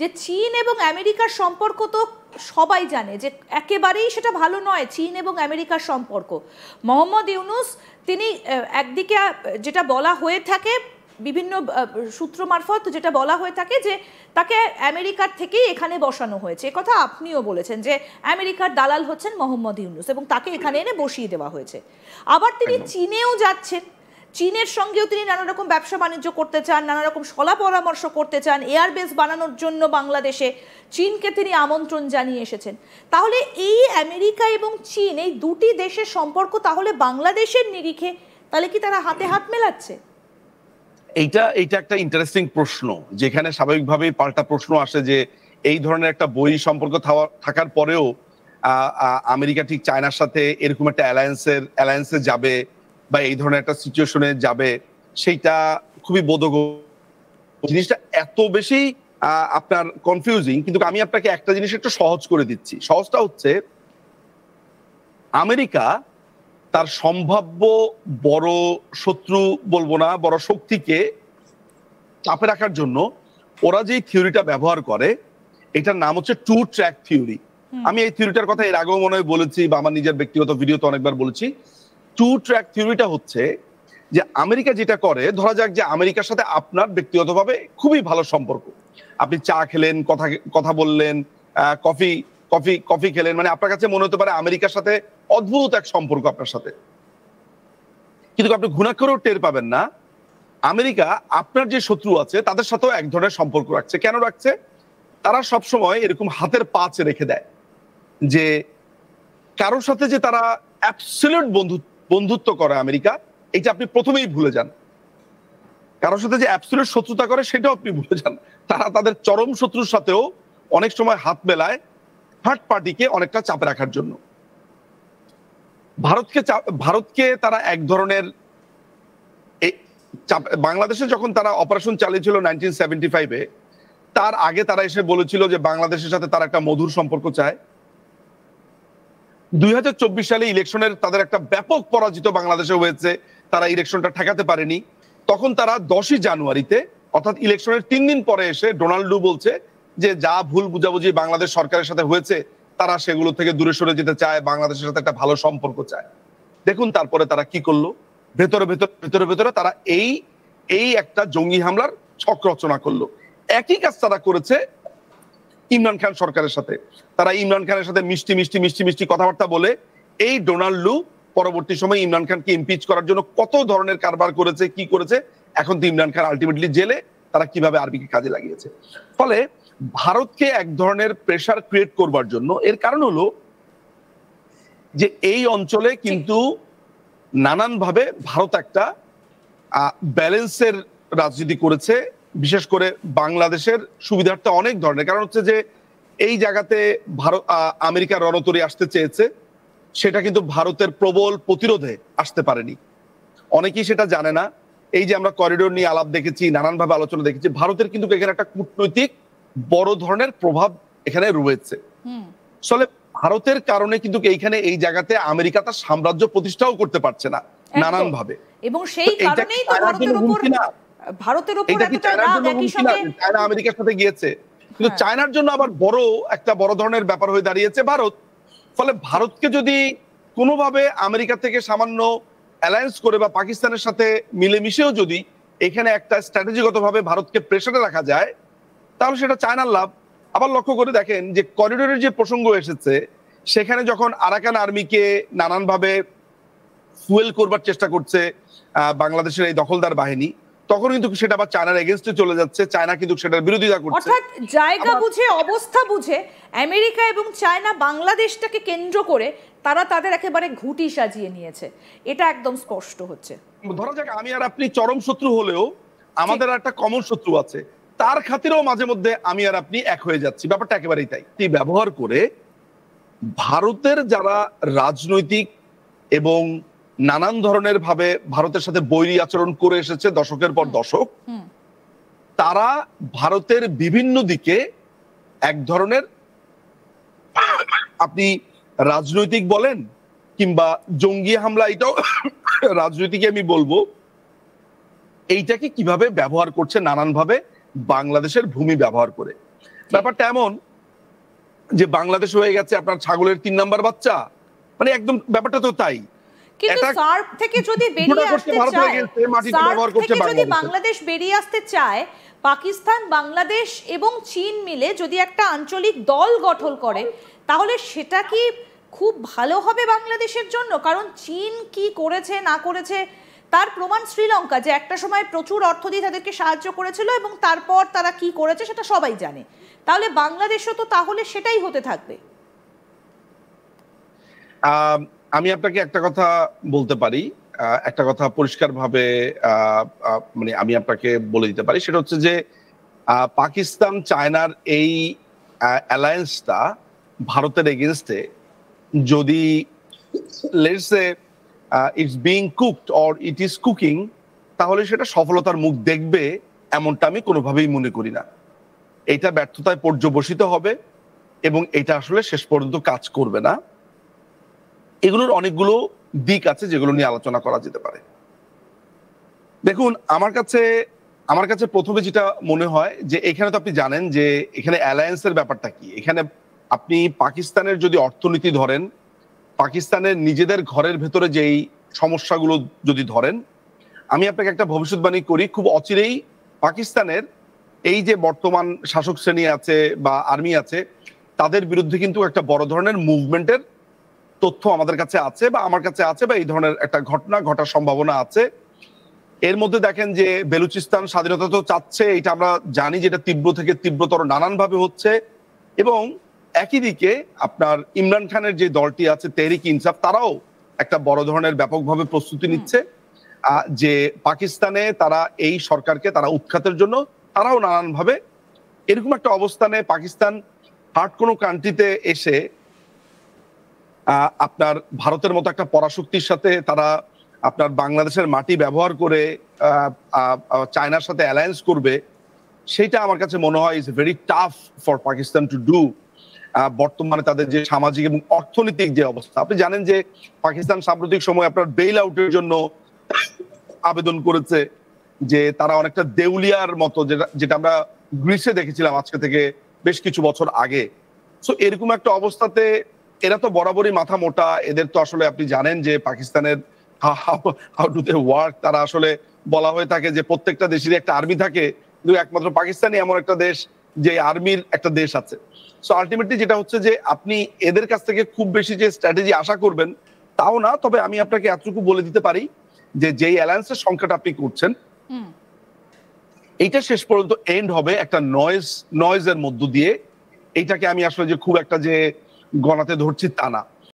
যে চীন এবং আমেরিকার সম্পর্ক তো সবাই জানে যে একেবারেই সেটা ভালো নয়। চীন এবং আমেরিকার সম্পর্ক, মোহাম্মদ ইউনূস তিনি একদিকে যেটা বলা হয়ে থাকে বিভিন্ন সূত্র মারফত, যেটা বলা হয়ে থাকে যে তাকে আমেরিকার থেকেই এখানে বসানো হয়েছে। একথা আপনিও বলেছেন যে আমেরিকার দালাল হচ্ছেন মোহাম্মদ ইউনূস এবং তাকে এখানে এনে বসিয়ে দেওয়া হয়েছে। আবার তিনি চীনেও যাচ্ছেন, চীনের সঙ্গেও তিনি নানা রকম ব্যবসা বাণিজ্য করতে চান, নানা রকম সলা পরামর্শ করতে চান, এয়ারবেস বানানোর জন্য বাংলাদেশে চীনকে তিনি আমন্ত্রণ জানিয়ে এসেছেন। তাহলে এই আমেরিকা এবং চীন, এই দুটি দেশের সম্পর্ক তাহলে বাংলাদেশের নিরিখে তাহলে কি তারা হাতে হাত মেলাচ্ছে? এইটা একটা ইন্টারেস্টিং প্রশ্ন, যেখানে স্বাভাবিকভাবেই পাল্টা প্রশ্ন আসে যে এই ধরনের একটা বই সম্পর্ক থাকার পরেও আমেরিকা ঠিক চায়নার সাথে এরকম একটা অ্যালায়েন্সে যাবে বা এই ধরনের একটা সিচুয়েশনে যাবে, সেইটা খুবই বোধগম্য। জিনিসটা এত বেশি আপনার কনফিউজিং, কিন্তু আমি আপনাকে একটা জিনিস একটু সহজ করে দিচ্ছি। সহজটা হচ্ছে, আমেরিকা তার সম্ভাব্য বড় শত্রু বলবো না, বড় শক্তিকে চাপে রাখার জন্য ওরা যে থিওরিটা ব্যবহার করে, এটার নাম হচ্ছে টু ট্র্যাক থিওরি। আমি এই থিওরিটার কথা এর আগেও মনে হয় বলেছি বা আমার নিজের ব্যক্তিগত ভিডিওতে অনেকবার বলেছি। টু ট্র্যাক থিওরিটা হচ্ছে যে আমেরিকা যেটা করে, ধরা যাক যে আমেরিকার সাথে আপনার ব্যক্তিগতভাবে খুবই ভালো সম্পর্ক, আপনি চা খেলেন, কথা বললেন, কফি খেলেন, মানে আপনার কাছে মনে হতে পারে আমেরিকার সাথে অদ্ভুত এক সম্পর্ক আপনার সাথে, কিন্তু আপনি ঘুণাক্ষরেও টের পাবেন না আমেরিকা আপনার যে শত্রু আছে তাদের সাথেও এক ধরনের সম্পর্ক রাখছে। কেন রাখছে? তারা সবসময় এরকম হাতের পাঁচ রেখে দেয় যে কারোর সাথে যে তারা অ্যাবসলিউট বন্ধুত্ব করে আমেরিকা, এটা আপনি প্রথমেই ভুলে যান। কারোর সাথে যে অ্যাবসলিউট শত্রুতা করে সেটাও আপনি ভুলে যান। তারা তাদের চরম শত্রুর সাথেও অনেক সময় হাত মেলায় থার্ড পার্টিকে অনেকটা চাপে রাখার জন্য। ভারতকে তারা এক ধরনের, বাংলাদেশে যখন তারা অপারেশন চালিয়েছিল 1975-এ, তার আগে তারা এসে বলেছিল যে বাংলাদেশের সাথে তারা একটা মধুর সম্পর্ক চায়। 2024 সালে ইলেকশনের তাদের একটা ব্যাপক পরাজিত বাংলাদেশে হয়েছে, তারা ইলেকশনটা ঠেকাতে পারেনি। তখন তারা 10ই জানুয়ারিতে, অর্থাৎ ইলেকশনের 3 দিন পরে এসে ডোনাল্ড বলছে যে যা ভুল বুঝাবুঝি বাংলাদেশ সরকারের সাথে হয়েছে তারা সেগুলো থেকে দূরে সরে যেতে চায়, বাংলাদেশের সাথে একটা ভালো সম্পর্ক চায়। দেখুন তারপরে তারা কি করলো, ভেতরে তারা এই একটা জঙ্গি হামলার ছক রচনা করলো। একই কাজ তারা করেছে ইমরান খান সরকারের সাথে। তারা ইমরান খানের সাথে মিষ্টি কথাবার্তা বলে এই ডোনাল্ড পরবর্তী সময় ইমরান খানকে ইমপিচ করার জন্য কত ধরনের কারবার করেছে, কি করেছে। এখন তো ইমরান খান আলটিমেটলি জেলে, তারা কিভাবে আরবিকে কাজে লাগিয়েছে। ফলে ভারতকে এক ধরনের প্রেসার ক্রিয়েট করবার জন্য, এর কারণ হলো যে এই অঞ্চলে কিন্তু নানানভাবে ভারত একটা ব্যালেন্সের রাজনীতি করেছে, বিশেষ করে বাংলাদেশের সুবিধার্থে অনেক ধরনের। কারণ হচ্ছে যে এই জায়গাতে ভারত আমেরিকা রণতরী আসতে চেয়েছে, সেটা কিন্তু ভারতের প্রবল প্রতিরোধে আসতে পারেনি। অনেকেই সেটা জানে না। এই যে আমরা করিডোর নিয়ে আলাপ দেখেছি, নানানভাবে আলোচনা দেখেছি, ভারতের কিন্তু এখানে একটা কূটনৈতিক বড় ধরনের প্রভাব এখানে রয়েছে। ফলে ভারতের কারণে কিন্তু এইখানে এই জায়গাতে আমেরিকা তার সাম্রাজ্য প্রতিষ্ঠাও করতে পারছে না নানানভাবে, এবং সেই কারণেই তো ভারতের উপর এতটা রাগ একই সঙ্গে চায়না আমেরিকার সাথে গিয়েছে, কিন্তু চায়নার জন্য আবার একটা বড় ধরনের ব্যাপার হয়ে দাঁড়িয়েছে ভারত। ফলে ভারতকে যদি কোনোভাবে আমেরিকা থেকে সামান্য অ্যালায়েন্স করে বা পাকিস্তানের সাথে মিলেমিশেও যদি এখানে একটা স্ট্র্যাটেজিগতভাবে ভারতকে প্রেসারে রাখা যায়, তাহলে সেটা চায়নার লাভ। আবার লক্ষ্য করে দেখেন যে করিডোরের যে প্রসঙ্গ এসেছে, সেখানে যখন আরাকান আর্মিকে নানানভাবে ফুয়েল করবার চেষ্টা করছে বাংলাদেশের এই দখলদার বাহিনী, তখন কিন্তু সেটা আবার চায়নার এগেইনস্টে চলে যাচ্ছে। চায়না কিন্তু সেটার বিরোধিতা করছে। অর্থাৎ জায়গা বুঝে, অবস্থা বুঝে আমেরিকা এবং চায়না বাংলাদেশটাকে কেন্দ্র করে তারা তাদের একেবারে ঘুঁটি সাজিয়ে নিয়েছে, এটা একদম স্পষ্ট হচ্ছে। ধরা যাক আমি আর আপনি চরম শত্রু হলেও আমাদের একটা কমন শত্রু আছে, তার খাতিরেও মাঝে মধ্যে আমি আর আপনি এক হয়ে যাচ্ছি। ব্যাপারটা একেবারেই তাই। ব্যবহার করে ভারতের যারা রাজনৈতিক এবং নানান ধরনের ভাবে ভারতের সাথে বৈরী আচরণ করে এসেছে দশকের পর দশক, তারা ভারতের বিভিন্ন দিকে এক ধরনের, আপনি রাজনৈতিক বলেন কিংবা জঙ্গি হামলা, এটাও রাজনৈতিক আমি বলবো, এইটাকে কিভাবে ব্যবহার করছে নানানভাবে বাংলাদেশের ভূমি ব্যবহার করে। ব্যাপারটা এমন যে বাংলাদেশ হয়ে গেছে আপনার ছাগলের 3 নাম্বার বাচ্চা, মানে একদম ব্যাপারটা তো তাই। কিন্তু সার্ক থেকে যদি বেরিয়ে আসতে চায়, সার্ক থেকে যদি বাংলাদেশ বেরিয়ে আসতে চায়, পাকিস্তান, বাংলাদেশ এবং চীন মিলে যদি একটা আঞ্চলিক দল গঠন করে, তাহলে সেটা কি খুব ভালো হবে বাংলাদেশের জন্য? কারণ চীন কি করেছে না করেছে তার প্রমাণ শ্রীলঙ্কা, যে একটা সময় প্রচুর অর্থ দিয়ে তাদেরকে সাহায্য করেছিল এবং তারপর তারা কি করেছে সেটা সবাই জানে। তাহলে বাংলাদেশও তো তাহলে সেটাই হতে থাকবে। আমি আপনাকে একটা কথা বলতে পারি, একটা কথা পরিষ্কারভাবে মানে আমি আপনাকে বলে দিতে পারি, সেটা হচ্ছে যে পাকিস্তান চায়নার এই অ্যালায়েন্সটা ভারতের এগেনস্টে যদি let's say it's being cooked or it is cooking, তাহলে সেটা সফলতার মুখ দেখবে এমনটা আমি কোনোভাবেই মনে করি না। এটা ব্যর্থতায় পর্যবসিত হবে এবং এটা আসলে শেষ পর্যন্ত কাজ করবে না। এগুলোর অনেকগুলো দিক আছে যেগুলো নিয়ে আলোচনা করা যেতে পারে। দেখুন, আমার কাছে প্রথমে যেটা মনে হয় যে এখানে তো আপনি জানেন যে এখানে অ্যালায়েন্সের ব্যাপারটা কি। এখানে আপনি পাকিস্তানের যদি অর্থনীতি ধরেন, পাকিস্তানের নিজেদের ঘরের ভেতরে যেই সমস্যাগুলো যদি ধরেন, আমি আপনাকে একটা ভবিষ্যৎবাণী করি, খুব অচিরেই পাকিস্তানের এই যে বর্তমান শাসক শ্রেণী আছে বা আর্মি আছে, তাদের বিরুদ্ধে কিন্তু একটা বড় ধরনের মুভমেন্টের তথ্য আমাদের কাছে আছে বা আমার কাছে আছে, বা এই ধরনের একটা ঘটনা ঘটার সম্ভাবনা আছে। এর মধ্যে দেখেন যে বেলুচিস্তান স্বাধীনতা তো চাচ্ছে, এটা আমরা জানি, যেটা তীব্র থেকে তীব্রতর নানানভাবে হচ্ছে। এবং একই দিকে আপনার ইমরান খানের যে দলটি আছে তেহরিক ইনসাফ, তারাও একটা বড় ধরনের ব্যাপকভাবে প্রস্তুতি নিচ্ছে যে পাকিস্তানে তারা এই সরকারকে তারা উৎখাতের জন্য তারাও নানানভাবে এরকম একটা অবস্থানে পাকিস্তান হার্ড কোনো কান্ট্রিতে এসে আপনার ভারতের মতো একটা পরাশক্তির সাথে তারা আপনার বাংলাদেশের মাটি ব্যবহার করে চায়নার সাথে অ্যালায়েন্স করবে, সেটা আমার কাছে মনে হয় is very tough for Pakistan to do. বর্তমানে তাদের যে সামাজিক এবং অর্থনৈতিক যে অবস্থা, আপনি জানেন যে পাকিস্তান সাম্প্রতিক সময় আপনার বেইল আউটের জন্য আবেদন করেছে, যে তারা অনেকটা দেউলিয়ার মতো, যেটা আমরা গ্রিসে দেখেছিলাম আজকে থেকে বেশ কিছু বছর আগে। সো এরকম একটা অবস্থাতে এরা তো বরাবরই মাথা মোটা, এদের তো আসলে আপনি জানেন যে পাকিস্তানের হাউ ডু দে ওয়ার্ক, তারা আসলে বলা হয়ে থাকে যে প্রত্যেকটা দেশেরই একটা আর্মি থাকে, কিন্তু একমাত্র পাকিস্তানই এমন একটা দেশ যে আর্মির একটা দেশ আছে। সো আলটিমেটলি যেটা হচ্ছে যে আপনি এদের কাছ থেকে খুব বেশি যে স্ট্র্যাটেজি আশা করবেন তাও না। তবে আমি আপনাকে এতটুকু বলে দিতে পারি যে যেই অ্যালায়েন্সের সংখ্যাটা আপনি করছেন, এইটা শেষ পর্যন্ত এন্ড হবে একটা নয়েজের মধ্য দিয়ে। এইটাকে আমি আসলে যে খুব একটা যে গণাতে ধরছি তা না।